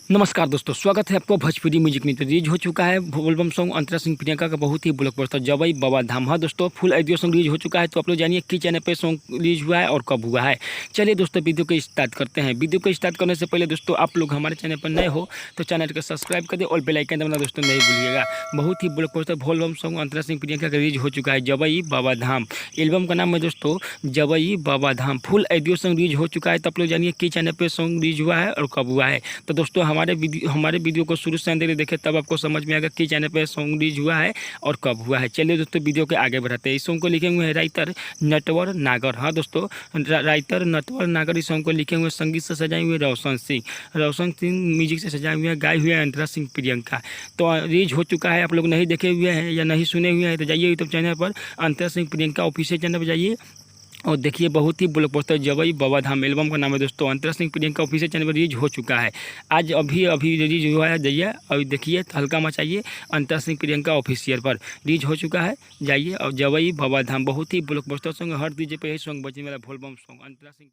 नमस्कार दोस्तों, स्वागत है आपको भोजपुरी म्यूजिक नीति। रिलीज हो चुका है एल्बम सॉन्ग अंतरा सिंह प्रियंका का बहुत ही ब्लॉकबस्टर जबई बाबा धाम। हाँ दोस्तों, फुल ऑडियो सॉन्ग रिलीज हो चुका है, तो आप लोग जानिए किस चैनल पे सॉन्ग रिलीज हुआ है और कब हुआ है। चलिए दोस्तों, वीडियो को स्टार्ट करते हैं। वीडियो को स्टार्ट करने से पहले दोस्तों, आप लोग हमारे चैनल पर नए हो तो चैनल को सब्सक्राइब कर दे और बेल आइकन दबाना दोस्तों नहीं भूलिएगा। बहुत ही ब्लॉकबस्टर एल्बम सॉन्ग अंतरा सिंह प्रियंका का रिलीज हो चुका है, जबई बाबा धाम। एल्बम का नाम है दोस्तों जबई Baba Dham. Full audio song release हो चुका है, तो आप लोग जानिए किस चैनल पर सॉन्ग रिलीज हुआ है और कब हुआ है। तो दोस्तों, हमारे वीडियो को शुरू से अंत तक देखें, तब आपको समझ में आएगा कि चैनल पे सॉन्ग रिलीज हुआ है और कब हुआ है। चलिए दोस्तों, वीडियो के आगे बढ़ाते हैं। इस सॉन्ग को लिखे हुए हैं राइटर नटवर नागर। हाँ दोस्तों, राइटर नटवर नागर इस सॉन्ग को लिखे हुए, संगीत से सजाए हुए रोशन सिंह म्यूजिक से सजाए हुए, गाए हुए अंतरा सिंह प्रियंका। तो रिलीज हो चुका है। आप लोग नहीं देखे हुए हैं या नहीं सुने हुए हैं तो जाइए यूट्यूब चैनल पर अंतरा सिंह प्रियंका ऑफिशियल चैनल पर जाइए और देखिए, बहुत ही ब्लॉकबस्टर जबई बाबा धाम एल्बम का नाम है दोस्तों। अंतरा सिंह प्रियंका ऑफिशियल चैनल पर रिलीज हो चुका है। आज अभी रिलीज हुआ है, जाइए अभी देखिए, हल्का मचाइए। अंतरा सिंह प्रियंका ऑफिशियल पर रिलीज हो चुका है, जाइए। और जबई बाबा धाम बहुत ही ब्लॉकबस्टर सॉन्ग, हर डीजे पे यही सॉन्ग बजने वाला, एल्बम सॉन्ग अंतरा सिंह।